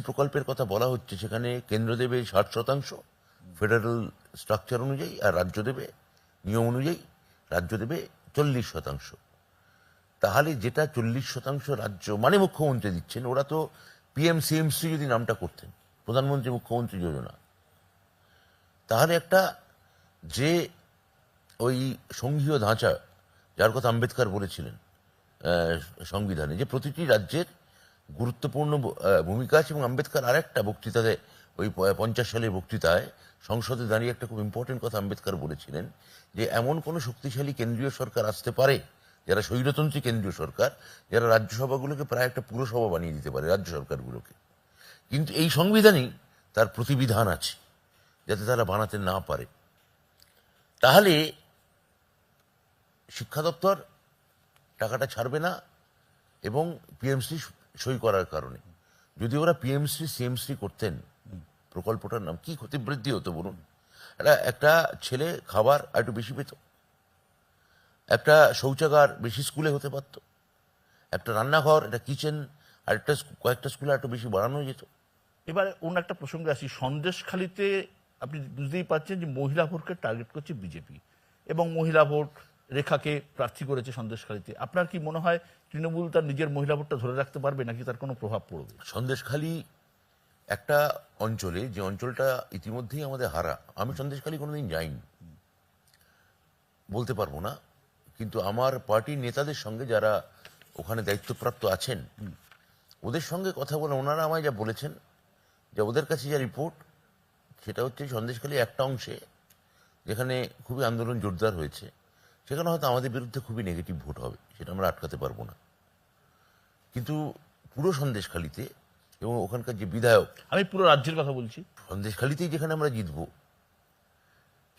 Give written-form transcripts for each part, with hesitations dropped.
প্রকল্পের কথা বলা হচ্ছে, সেখানে কেন্দ্র দেবে 60%, ফেডারেল স্ট্রাকচার অনুযায়ী, আর রাজ্য দেবে নিয়ম অনুযায়ী রাজ্য দেবে 40%। তাহলে যেটা 40% রাজ্য মানে মুখ্যমন্ত্রী দিচ্ছেন, ওরা তো পিএমসিএমসি যদি নামটা করতেন, প্রধানমন্ত্রী মুখ্যমন্ত্রী যোজনা, তাহলে একটা যে ওই সংঘীয় ধাঁচা যার কথা আম্বেদকর বলেছিলেন সংবিধানে, যে প্রতিটি রাজ্যের গুরুত্বপূর্ণ ভূমিকা আছে, এবং আম্বেদকর আরেকটা বক্তৃতাতে, ওই 50 সালের বক্তৃতায় সংসদে দাঁড়িয়ে একটা খুব ইম্পর্টেন্ট কথা আম্বেদকর বলেছিলেন, যে এমন কোনো শক্তিশালী কেন্দ্রীয় সরকার আসতে পারে, যারা স্বৈরতন্ত্রী কেন্দ্রীয় সরকার, যারা রাজ্যসভাগুলোকে প্রায় একটা পুরসভা বানিয়ে দিতে পারে, রাজ্য সরকারগুলোকে। কিন্তু এই সংবিধানেই তার প্রতিবিধান আছে যাতে তারা বানাতে না পারে। তাহলে শিক্ষা দপ্তর টাকাটা ছাড়বে না, এবং পিএমসি সই করার কারণে, যদি ওরা পিএমসি সিএমসি করতেন, প্রকল্পটার নাম কি ক্ষতিবৃদ্ধি হতো বলুন। একটা ছেলে খাবার আর একটু বেশি পেত, একটা শৌচাগার বেশি স্কুলে হতে পারত, একটা রান্নাঘর, একটা কিচেন আর একটা কয়েকটা স্কুলে একটু বেশি বাড়ানো যেত। এবারে অন্য একটা প্রসঙ্গে আসি। সন্দেশখালীতে আপনি বুঝতেই পারছেন যে মহিলা ভোটকে টার্গেট করছে বিজেপি, এবং মহিলা ভোট রেখাকে প্রার্থী করেছে সন্দেশখালীতে। আপনার কি মনে হয় তৃণমূল তার নিজের মহিলা ভোটটা ধরে রাখতে পারবে, নাকি তার কোনো প্রভাব পড়বে? সন্দেশখালী একটা অঞ্চলে, যে অঞ্চলটা ইতিমধ্যেই আমাদের হারা। আমি সন্দেশখালী কোনোদিন যাইনি, বলতে পারবো না, কিন্তু আমার পার্টির নেতাদের সঙ্গে যারা ওখানে দায়িত্বপ্রাপ্ত আছেন, ওদের সঙ্গে কথা বলে ওনারা আমায় যা বলেছেন, যে ওদের কাছে যা রিপোর্ট, সেটা হচ্ছে সন্দেশখালী একটা অংশে যেখানে খুবই আন্দোলন জোরদার হয়েছে, সেখানে হয়তো আমাদের বিরুদ্ধে খুবই নেগেটিভ ভোট হবে, সেটা আমরা আটকাতে পারবো না। কিন্তু পুরো সন্দেশখালীতে, এবং ওখানকার যে বিধায়ক, আমি পুরো রাজ্যের কথা বলছি, সন্দেশখালীতেই যেখানে আমরা জিতব,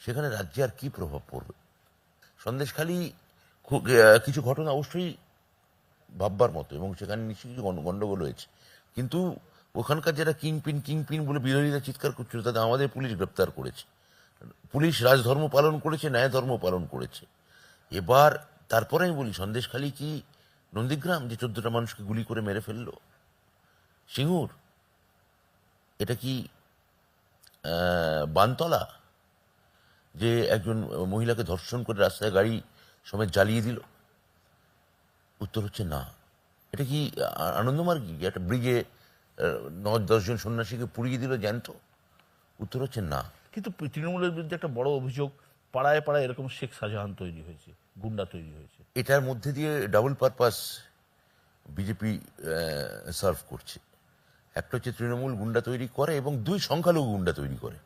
সেখানে রাজ্যে আর কি প্রভাব পড়বে? সন্দেশখালী কিছু ঘটনা অবশ্যই ভাববার মতো, এবং সেখানে নিশ্চয়ই কিছু গন্ডগোল হয়েছে, কিন্তু ওখানকার যারা কিংপিন বলে বিরোধীরা চিৎকার করছিল, তাদের আমাদের পুলিশ গ্রেপ্তার করেছে। পুলিশ রাজধর্ম পালন করেছে, ন্যায় ধর্ম পালন করেছে। এবার তারপরে আমি বলি, সন্দেশখালী কি নন্দীগ্রাম, যে 14টা মানুষকে গুলি করে মেরে ফেললো? সিঙ্গুর এটা কি বানতলা, যে একজন মহিলাকে ধর্ষণ করে রাস্তায় গাড়ি সমেত জ্বালিয়ে দিল? উত্তর হচ্ছে না। এটা কি আনন্দমার্গী, একটা ব্রিজে 9-10 জন সন্ন্যাসীকে পুড়িয়ে দিল জ্যান্ত? উত্তর হচ্ছে না। কিন্তু তৃণমূলের বিরুদ্ধে একটা বড় অভিযোগ, পাড়ায় পাড়ায় এরকম শেখ শাহজাহান তৈরি হয়েছে, গুন্ডা তৈরি হয়েছে। এটার মধ্যে দিয়ে ডাবল পারপাস বিজেপি সার্ভ করছে। একটা হচ্ছে তৃণমূল গুন্ডা তৈরি করে, এবং 2 সংখ্যালঘু গুন্ডা তৈরি করে।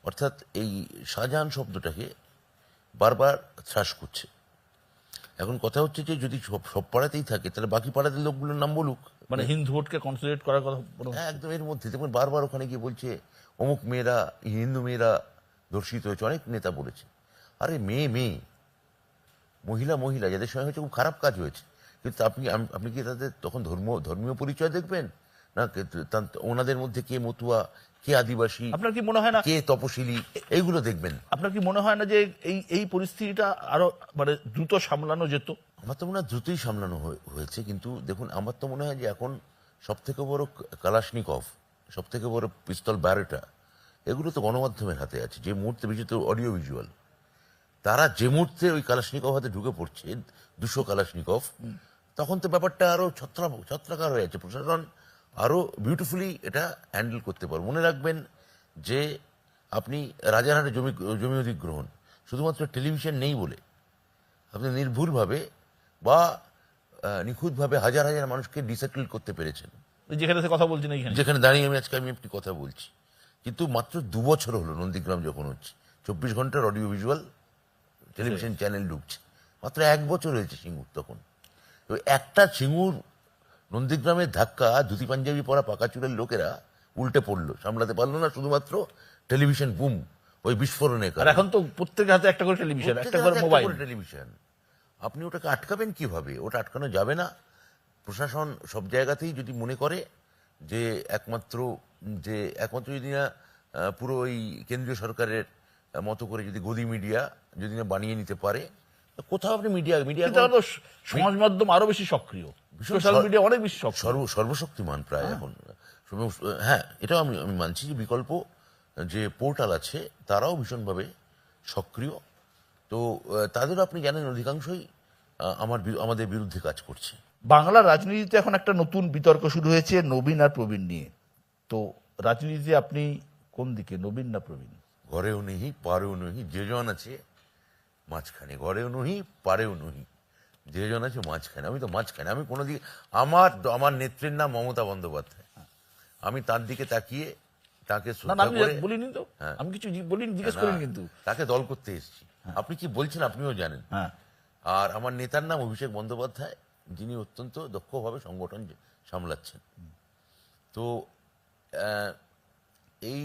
অর্থাৎ এই শাহজাহান শব্দটাকে বারবার ত্রাস করছে। এখন কথা হচ্ছে যে যদি সব পাড়াতেই থাকে, তাহলে বাকি পাড়াতে লোকগুলোর নাম বলুক। মানে হিন্দু ভোটকে কনসিডারেট করার কথা বলা হচ্ছে। একদম এর মধ্যে দেখুন, বারবার ওখানে গিয়ে বলছে অমুক মেয়েরা, হিন্দু মেয়েরা ধর্ষিত হয়েছে, অনেক নেতা বলেছে। আরে মেয়ে মহিলা যাদের সঙ্গে হয়েছে খুব খারাপ কাজ হয়েছে, কিন্তু আপনি কি তাদের তখন ধর্মীয় পরিচয় দেখবেন না? ওনাদের মধ্যে কে মতুয়া, কে আদিবাসী, আপনার কি মনে হয় না, কে তপশিলি, এইগুলো দেখবেন। আপনার কি মনে হয় না যে এই পরিস্থিতিটা আরো মানে দ্রুত সামলানো যেত? আমার তো মনে হয় দ্রুতই সামলানো হয়েছে, কিন্তু দেখুন, আমার তো মনে হয় যে এখন সব থেকে বড় কালাশনিকভ, সব থেকে বড় পিস্তল ব্যারেটা, এগুলো তো গণমাধ্যমের হাতে আছে। যে মুহূর্তে, বিশেষত অডিও ভিজুয়াল, তারা যে মুহূর্তে ওই কালাশনিকভ হাতে ঢুকে পড়ছে, 200 কালাশনিকভ, তখন তো ব্যাপারটা আরো ছত্রাকার হয়ে যাচ্ছে। প্রশাসন আরো বিউটিফুলি এটা হ্যান্ডেল করতে পারে। মনে রাখবেন যে আপনি রাজারহাটে জমি অধিগ্রহণ, শুধুমাত্র টেলিভিশন নেই বলে আপনি নির্ভুলভাবে বা নিখুঁতভাবে হাজার হাজার মানুষকে ডিসেটল করতে পেরেছেন। যেখানে সে কথা বলছেন, এইখানে যেখানে দাঁড়িয়ে আমি একটি কথা বলছি, কিন্তু মাত্র 2 বছর হলো নন্দীগ্রাম যখন হচ্ছে, 24 ঘন্টার অডিও ভিজুয়াল টেলিভিশন চ্যানেল ঢুকছে। মাত্র 1 বছর হয়েছে সিঙ্গুর তখন। তো একটা সিঙ্গুর নন্দীগ্রামের ধাক্কা ধুতি পাঞ্জাবি পরা পাকা চুলের লোকেরা উল্টে পড়লো, সামলাতে পারলো না, শুধুমাত্র টেলিভিশন বুম, ওই বিস্ফোরণের আর এখন তো প্রত্যেকের হাতে একটা করে টেলিভিশন, একটা করে মোবাইল। টেলিভিশন, আপনি ওটাকে আটকাবেন কিভাবে? ওটা আটকানো যাবে না। প্রশাসন সব জায়গাতেই যদি মনে করে যে একমাত্র যদি না পুরো ওই কেন্দ্রীয় সরকারের মতো করে যদি গদি মিডিয়া যদি না বানিয়ে নিতে পারে, কোথাও আপনি মিডিয়া সমাজ মাধ্যম আরো বেশি সক্রিয়। ভীষণ সোশ্যাল মিডিয়া অনেক বেশি সব সর্বশক্তিমান প্রায় এখন। হ্যাঁ, এটাও আমি আমি মানছি যে বিকল্প যে পোর্টাল আছে তারাও ভীষণভাবে সক্রিয়। তো তাদেরও আপনি জানেন অধিকাংশই আমাদের বিরুদ্ধে কাজ করছে। বাংলা রাজনীতিতে এখন একটা নতুন বিতর্ক শুরু হয়েছে নবীন আর প্রবীণ নিয়ে। তো রাজনীতিতে আপনি কোন দিকে, নবীন না প্রবীণ? ঘরেও নহি পারেও নহি, যে জন আছে মাঝখানে। ঘরেও নহি পারেও নহি, যে জন আছে মাঝখানে। আমি তো মাঝখানে, আমি কোনো দিকে আমার নেত্রীর নাম মমতা বন্দ্যোপাধ্যায়। আমি তার দিকে তাকিয়ে তাকে না না, শ্রদ্ধা আমি করে বলিনি তো, হ্যাঁ। আমি কিছু বলিনি, জিজ্ঞেস না, করিনি কিন্তু। তাকে দল করতে এসেছি। আপনি কি বলছেন আপনিও জানেন। হ্যাঁ, আর আমার নেতার নাম অভিষেক বন্দ্যোপাধ্যায়, যিনি অত্যন্ত দক্ষভাবে সংগঠন সামলাচ্ছেন। তো আহ, এই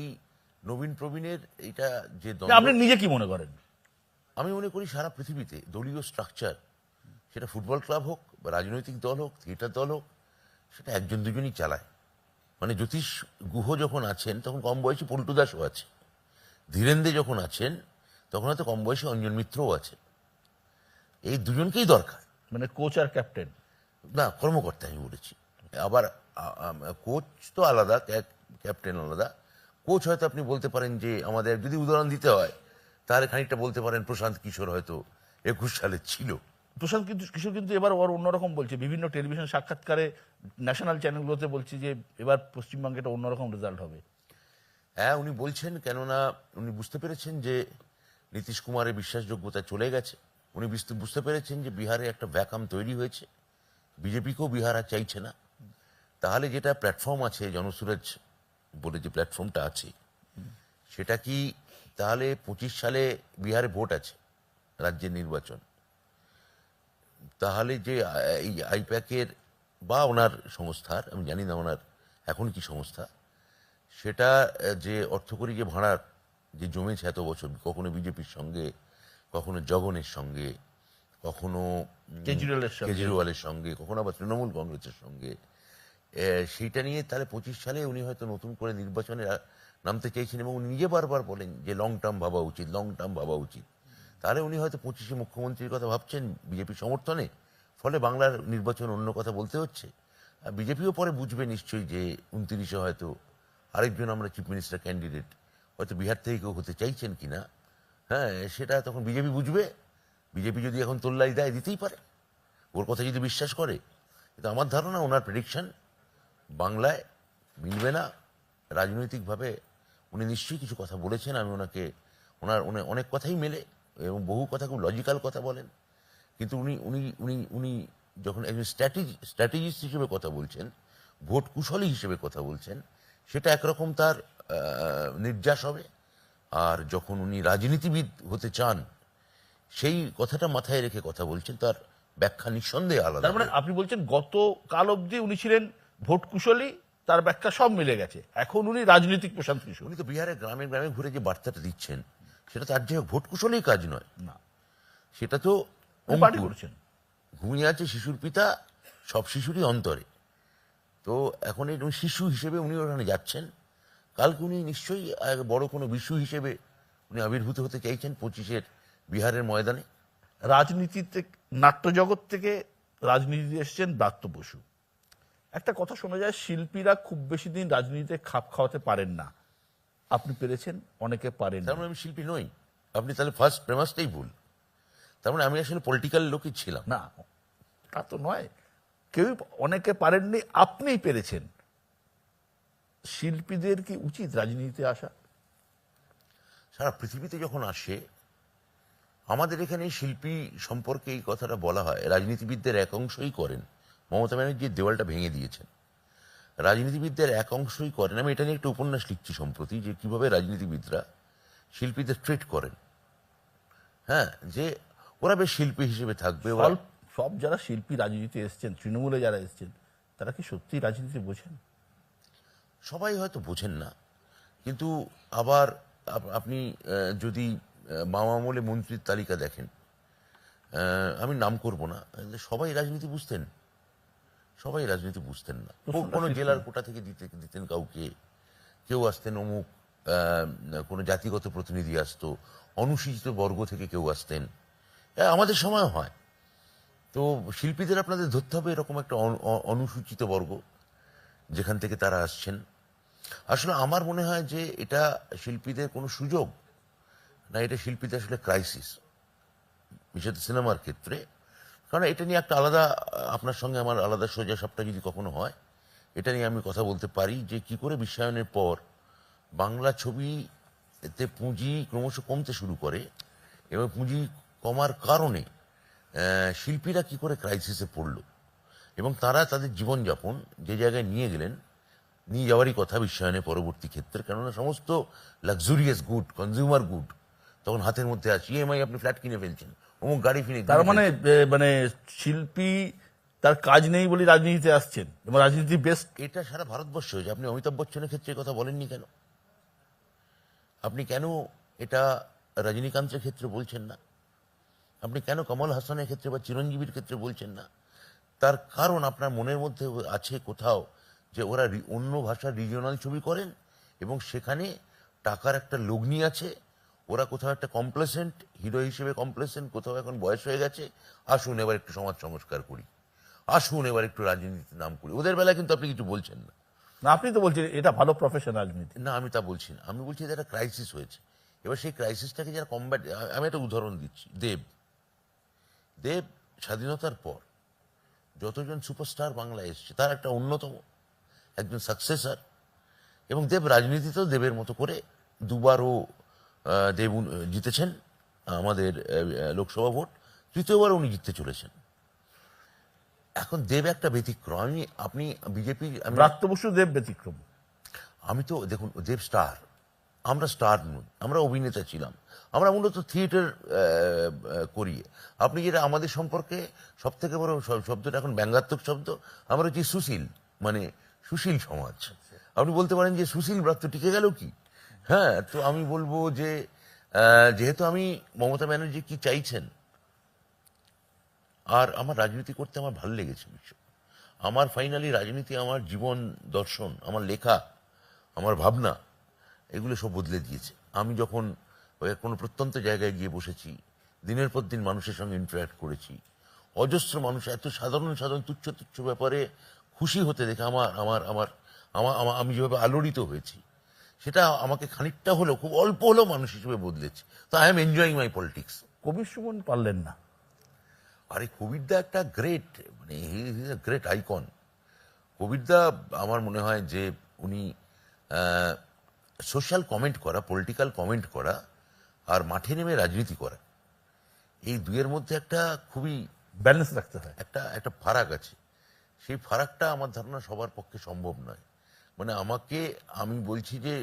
নবীন প্রবীণের এটা যে না, আপনি দ্বন্দ্ব, নিজে কি মনে করেন? আমি মনে করি সারা পৃথিবীতে দলীয় স্ট্রাকচার, সেটা ফুটবল ক্লাব হোক বা রাজনৈতিক দল হোক, থিয়েটার দল হোক, সেটা একজন দুজনই চালায়। মানে জ্যোতিষ গুহ যখন আছেন তখন কম বয়সী পল্টু দাসও আছে, ধীরেন্দ্র যখন আছেন তখন হয়তো কম বয়সী অঞ্জন মিত্রও আছে। এই দুজনকেই দরকার। মানে কোচ আর ক্যাপ্টেন? না, কর্মকর্তা আমি বলেছি। আবার কোচ তো আলাদা, ক্যাপ্টেন আলাদা। কোচ হয়তো আপনি বলতে পারেন যে আমাদের যদি উদাহরণ দিতে হয় তাহলে খানিকটা বলতে পারেন প্রশান্ত কিশোর হয়তো 21 সালে ছিল। প্রশান্ত কিন্তু কিশোর কিন্তু এবার ওর অন্যরকম বলছে, বিভিন্ন টেলিভিশন সাক্ষাৎকারে ন্যাশনাল চ্যানেলগুলোতে বলছে যে এবার পশ্চিমবঙ্গে একটা অন্যরকম রেজাল্ট হবে। হ্যাঁ, উনি বলছেন, কেননা উনি বুঝতে পেরেছেন যে নীতিশ কুমারের বিশ্বাসযোগ্যতা চলে গেছে। উনি বুঝতে পেরেছেন যে বিহারে একটা ভ্যাকাম তৈরি হয়েছে, বিজেপিকেও বিহার আর চাইছে না। তাহলে যেটা প্ল্যাটফর্ম আছে, জনসুরাজ বলে যে প্ল্যাটফর্মটা আছে, সেটা কি তাহলে 25 সালে বিহারে ভোট আছে, রাজ্যের নির্বাচন। তাহলে যে এই আইপ্যাকের বা ওনার সংস্থার, আমি জানি না ওনার এখন কি সংস্থা, সেটা যে অর্থকরী যে ভাড়ার যে জমেছে এত বছর, কখনো বিজেপির সঙ্গে, কখনো জগনের সঙ্গে, কখনো কেজরিওয়ালের সঙ্গে, কখনো আবার তৃণমূল কংগ্রেসের সঙ্গে, সেইটা নিয়ে তাহলে 25 সালে উনি হয়তো নতুন করে নির্বাচনে নামতে চাইছেন এবং উনি নিজে বারবার বলেন যে লং টার্ম ভাবা উচিত, লং টার্ম ভাবা উচিত। তাহলে উনি হয়তো 25-এ মুখ্যমন্ত্রীর কথা ভাবছেন বিজেপি সমর্থনে, ফলে বাংলার নির্বাচন অন্য কথা বলতে হচ্ছে। বিজেপিও পরে বুঝবে নিশ্চয়ই যে 29-এ হয়তো আরেকজন আমরা চিফ মিনিস্টার ক্যান্ডিডেট হয়তো বিহার থেকে কেউ হতে চাইছেন কিনা। হ্যাঁ, সেটা তখন বিজেপি বুঝবে। বিজেপি যদি এখন তোল্লাই দেয়, দিতেই পারে, ওর কথা যদি বিশ্বাস করে। কিন্তু আমার ধারণা, ওনার প্রেডিকশন বাংলায় মিলবে না রাজনৈতিকভাবে। উনি নিশ্চয়ই কিছু কথা বলেছেন, আমি ওনাকে ওনার অনেক কথাই মেলে এবং বহু কথা খুব লজিক্যাল কথা বলেন। কিন্তু উনি উনি উনি উনি যখন একজন স্ট্র্যাটেজিস্ট হিসেবে কথা বলছেন, ভোট কুশলী হিসেবে কথা বলছেন, সেটা একরকম তার নির্যাস হবে। আর যখন উনি রাজনীতিবিদ হতে চান, সেই কথাটা মাথায় রেখে কথা বলছেন, তার ব্যাখ্যা নিঃসন্দেহে আলাদা। তার মানে আপনি বলছেন গতকাল অবধি উনি ছিলেন ভোট কুশলী, তার ব্যাখ্যা সব মিলে গেছে, এখন উনি রাজনৈতিক প্রশান্ত কিশোর। উনি তো বিহারের গ্রামে গ্রামে ঘুরে যে বার্তাটা দিচ্ছেন, সেটা তার যে ভোট কুশলেই কাজ নয়, না, সেটা তো উনি পার্টি অঙ্কুর। করছেন। ঘুমিয়ে আছে শিশুর পিতা সব শিশুরই অন্তরে। তো এখন এই শিশু হিসেবে উনি ওখানে যাচ্ছেন। কালকে উনি নিশ্চয়ই বড় কোনো বিশু হিসেবে উনি আবির্ভূত হতে চাইছেন 25-এর বিহারের ময়দানে। রাজনীতিতে, নাট্যজগৎ থেকে রাজনীতিতে এসেছেন ব্রাত্য বসু। একটা কথা শোনা যায়, শিল্পীরা খুব বেশি দিন রাজনীতিতে খাপ খাওয়াতে পারেন না। আপনি পেরেছেন, অনেকে পারেন তার না। মানে আমি শিল্পী নই? আপনি তাহলে ফার্স্ট প্রেমাসটাই ভুল। তার মানে আমি আসলে পলিটিক্যাল লোকই ছিলাম। না, তা তো নয়, কেউ অনেকে পারেননি, আপনিই পেরেছেন। শিল্পীদের কি উচিত রাজনীতিতে আসা? সারা পৃথিবীতে যখন আসে, আমাদের এখানে শিল্পী সম্পর্কে এই কথাটা বলা হয়, রাজনীতিবিদদের এক অংশই করেন। মমতা ব্যানার্জি দেওয়ালটা ভেঙে দিয়েছেন। রাজনীতিবিদদের এক অংশই করেন। আমি এটা নিয়ে একটা উপন্যাস লিখছি সম্প্রতি, যে কিভাবে রাজনীতিবিদরা শিল্পীদের ট্রিট করেন। হ্যাঁ, যে ওরা বেশ শিল্পী হিসেবে থাকবে। সব যারা শিল্পী রাজনীতিতে এসছেন, তৃণমূলে যারা এসছেন, তারা কি সত্যি রাজনীতি বোঝেন? সবাই হয়তো বোঝেন না, কিন্তু আবার আপনি যদি বাম আমলে মন্ত্রীর তালিকা দেখেন, আমি নাম করব না, সবাই রাজনীতি বুঝতেন? সবাই রাজনীতি বুঝতেন না। কোনো জেলার কোটা থেকে দিতেন কাউকে, কেউ আসতেন অমুক কোনো জাতিগত প্রতিনিধি আসতো, অনুসূচিত বর্গ থেকে কেউ আসতেন। আমাদের সময় হয়। তো শিল্পীদের আপনাদের ধরতে হবে এরকম একটা অনুসূচিত বর্গ যেখান থেকে তারা আসছেন। আসলে আমার মনে হয় যে এটা শিল্পীদের কোনো সুযোগ না, এটা শিল্পীদের আসলে ক্রাইসিস, বিশেষত সিনেমার ক্ষেত্রে। কারণ এটা নিয়ে একটা আলাদা, আপনার সঙ্গে আমার আলাদা সোজা সাপটা যদি কখনো হয়, এটা নিয়ে আমি কথা বলতে পারি যে কি করে বিশ্বায়নের পর বাংলা ছবিতে পুঁজি ক্রমশ কমতে শুরু করে এবং পুঁজি কমার কারণে শিল্পীরা কি করে ক্রাইসিসে পড়ল এবং তারা তাদের জীবনযাপন যে জায়গায় নিয়ে গেলেন, নিয়ে যাওয়ারই কথা বিশ্বায়নের পরবর্তী ক্ষেত্রে। কেননা সমস্ত লাক্সুরিয়াস গুড, কনজিউমার গুড তখন হাতের মধ্যে আছে। ইএমআই আপনি ফ্ল্যাট কিনে ফেলছেন, অমুক গাড়ি কিনে তার মানে মানে শিল্পী তার কাজ নেই বলে রাজনীতিতে আসছেন এবং রাজনীতি বেস্ট। এটা সারা ভারতবর্ষে হয়েছে। আপনি অমিতাভ বচ্চনের ক্ষেত্রে এই কথা বলেননি কেন? আপনি কেন এটা রজনীকান্তের ক্ষেত্রে বলছেন না? আপনি কেন কমল হাসানের ক্ষেত্রে বা চিরঞ্জীবীর ক্ষেত্রে বলছেন না? তার কারণ আপনার মনের মধ্যে আছে কোথাও যে ওরা অন্য ভাষার রিজিওনাল ছবি করেন এবং সেখানে টাকার একটা লগ্নি আছে। ওরা কোথাও একটা কমপ্লেসেন্ট হিরো হিসেবে কমপ্লেসেন্ট, কোথাও এখন বয়স হয়ে গেছে, আসুন এবার একটু সমাজ সংস্কার করি, আসুন এবার একটু রাজনীতির নাম করি। ওদের বেলায় কিন্তু আপনি কিছু বলছেন না। না, আপনি তো বলছেন এটা ভালো প্রফেশন রাজনীতি। না, আমি তা বলছি না। আমি বলছি যে একটা ক্রাইসিস হয়েছে। এবার সেই ক্রাইসিসটাকে যারা কমব্যাট, আমি একটা উদাহরণ দিচ্ছি। দেব স্বাধীনতার পর যতজন সুপারস্টার বাংলায় এসছে তার একটা অন্যতম একজন সাকসেসর। এবং দেব রাজনীতিতেও দেবের মতো করে দুবারও দেব জিতেছেন আমাদের লোকসভা ভোট, তৃতীয়বার উনি জিততে চলেছেন। এখন দেব একটা ব্যতিক্রম। আপনি বিজেপি, ব্রাত্য বসু দেব ব্যতিক্রম। আমি তো দেখুন, দেব স্টার, আমরা স্টার নই, আমরা অভিনেতা ছিলাম, আমরা মূলত থিয়েটার করিয়ে। আপনি যেটা আমাদের সম্পর্কে সব থেকে বড় শব্দটা এখন ব্যঙ্গাত্মক শব্দ, আমরা হচ্ছে সুশীল, মানে সুশীল সমাজ। আপনি বলতে পারেন যে সুশীল ব্রাত্য টিকে গেল কি? হ্যাঁ, তো আমি বলবো যে যেহেতু আমি মমতা ব্যানার্জি কি চাইছেন, আর আমার রাজনীতি করতে আমার ভালো লেগেছে বিষয়। আমার ফাইনালি রাজনীতি আমার জীবন দর্শন, আমার লেখা, আমার ভাবনা, এগুলো সব বদলে দিয়েছে। আমি যখন কোনো প্রত্যন্ত জায়গায় গিয়ে বসেছি, দিনের পর দিন মানুষের সঙ্গে ইন্টারাক্ট করেছি, অজস্র মানুষ এত সাধারণ সাধারণ তুচ্ছ তুচ্ছ ব্যাপারে খুশি হতে দেখে আমার আমার আমার আমার আমি যেভাবে আলোড়িত হয়েছি, সেটা আমাকে খানিকটা হলেও, খুব অল্প হলেও মানুষ হিসেবে বদলেছে। তো I am enjoying my politics. Kabir Suman পারলেন না। আরে কবিরদা একটা গ্রেট, মানে he is a great icon. কবিরদা আমার মনে হয় যে উনি সোশ্যাল কমেন্ট করা, পলিটিক্যাল কমেন্ট করা আর মাঠে নেমে রাজনীতি করা, এই দুইয়ের মধ্যে একটা খুবই ব্যালেন্স রাখতে হয়। একটা ফারাক আছে। সেই ফারাকটা আমার ধারণা সবার পক্ষে সম্ভব নয়। মানে আমি বলছি যে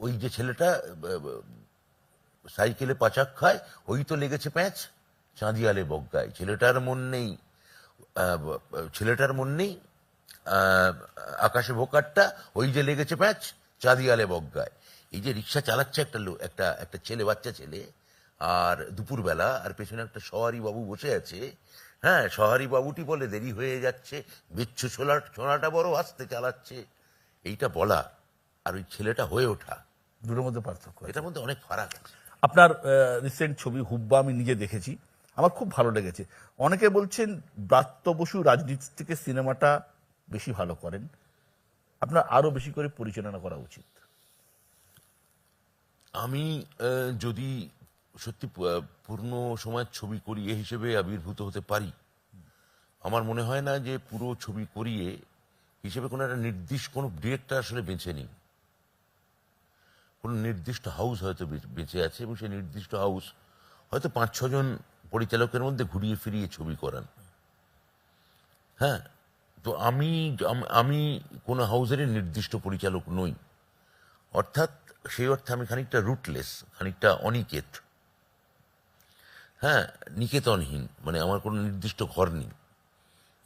ওই যে ছেলেটা সাইকেলে পাচাক খায়, ওই তো লেগেছে প্যাঁচ, চাঁদিয়ালে বগ্গায়। ছেলেটার মন নেই আকাশে ভোকারটা, ওই যে লেগেছে প্যাঁচ, চাঁদিয়ালে বগ্গায়। এই যে রিক্সা চালাচ্ছে একটা ছেলে, বাচ্চা ছেলে, আর দুপুরবেলা, আর পেছনে একটা সওয়ারি বাবু বসে আছে। হ্যাঁ, সওয়ারি বাবুটি বলে দেরি হয়ে যাচ্ছে, বিচ্ছু ছোলাটা বড় আস্তে চালাচ্ছে। এইটা বলা আর ওই ছেলেটা হয়ে ওঠা, দুটোর মধ্যে পার্থক্য আছে। এটার মধ্যে অনেক ফারাক আছে। আপনার রিসেন্ট ছবি হুব্বা আমি নিজে দেখেছি, আমার খুব ভালো লেগেছে। অনেকে বলছেন ব্রাত্য বসু রাজনীতি থেকে সিনেমাটা বেশি ভালো করেন, আপনার আরো বেশি করে পরিচালনা করা উচিত। আমি যদি সত্যি পূর্ণ সময়ের ছবি করি এ হিসেবে আবির্ভূত হতে পারি, আমার মনে হয় না যে পুরো ছবি করিয়ে হিসেবে কোনো একটা নির্দিষ্ট কোনো ডিরেক্টর আসলে বেঁচে নেই। কোনো নির্দিষ্ট হাউস হয়তো বেঁচে আছে এবং সেই নির্দিষ্ট হাউস হয়তো 5-6 জন পরিচালকের মধ্যে ঘুরিয়ে ফিরিয়ে ছবি করান। হ্যাঁ, তো আমি কোনো হাউসেরই নির্দিষ্ট পরিচালক নই। অর্থাৎ সেই অর্থে আমি খানিকটা রুটলেস, খানিকটা অনিকেত। হ্যাঁ, নিকেতনহীন, মানে আমার কোনো নির্দিষ্ট ঘর নেই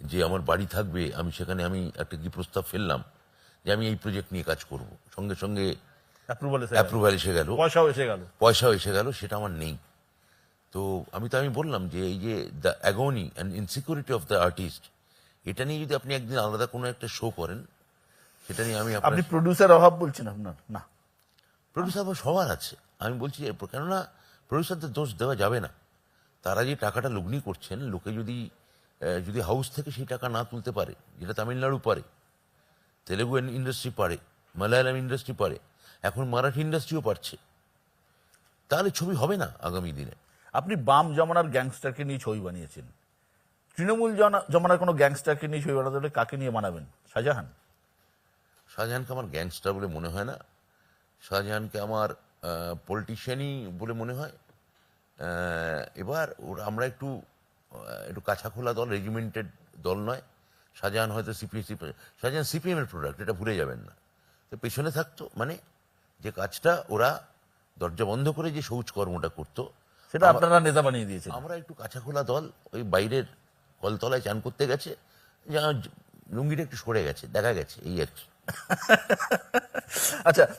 যে আমার বাড়ি থাকবে, আমি সেখানে আমি একটা কি প্রস্তাব ফেললাম যে আমি এই প্রজেক্ট নিয়ে কাজ করব, সঙ্গে সঙ্গে অ্যাপ্রুভাল এসে গেল, পয়সাও এসে গেল, সেটা আমার নেই। তো আমি বললাম যে এই যে the অ্যাগনি and insecurity of the artist, এটা নিয়ে যদি আপনি একদিন আলাদা কোনো একটা শো করেন, সেটা নিয়ে আপনি প্রডিউসার অভাব বলছেন আপনার? না, প্রডিউসার সবার আছে। আমি বলছি কেননা প্রডিউসারদের দোষ দেওয়া যাবে না। তারা যে টাকাটা লগ্নি করছেন, লোকে যদি হাউস থেকে সেই টাকা না তুলতে পারে, যেটা তামিলনাড়ু পারে, তেলেগু ইন্ডাস্ট্রি পারে, মালায়ালাম ইন্ডাস্ট্রি পারে, এখন মারাঠি ইন্ডাস্ট্রিও পারছে, তাহলে ছবি হবে না আগামী দিনে। আপনি বাম জমানার গ্যাংস্টারকে নিয়ে ছবি বানিয়েছেন, তৃণমূল জমানার কোনো গ্যাংস্টারকে নিয়ে ছবি বানাতে হলে কাকে নিয়ে বানাবেন? শাহজাহান? শাহজাহানকে আমার গ্যাংস্টার বলে মনে হয় না, শাহজাহানকে আমার পলিটিশিয়ানই বলে মনে হয়। এবার আমরা একটু কাছাখোলা দল, রেজিমেন্টেড দল নয়। শাহজাহান হয়তো শাহজাহান সিপিএম এর প্রোডাক্ট, এটা ভুলে যাবেন না। তো পেছনে থাকতো, মানে যে কাজটা ওরা দরজা বন্ধ করে যে শৌচ কর্মটা করতো, সেটা আপনারা নেতা বানিয়ে দিয়েছেন। আমরা একটু কাছাখোলা দল, ওই বাইরের কলতলায় চান করতে গেছে, লুঙ্গিটা একটু সরে গেছে, দেখা গেছে, এই আর কি। আচ্ছা,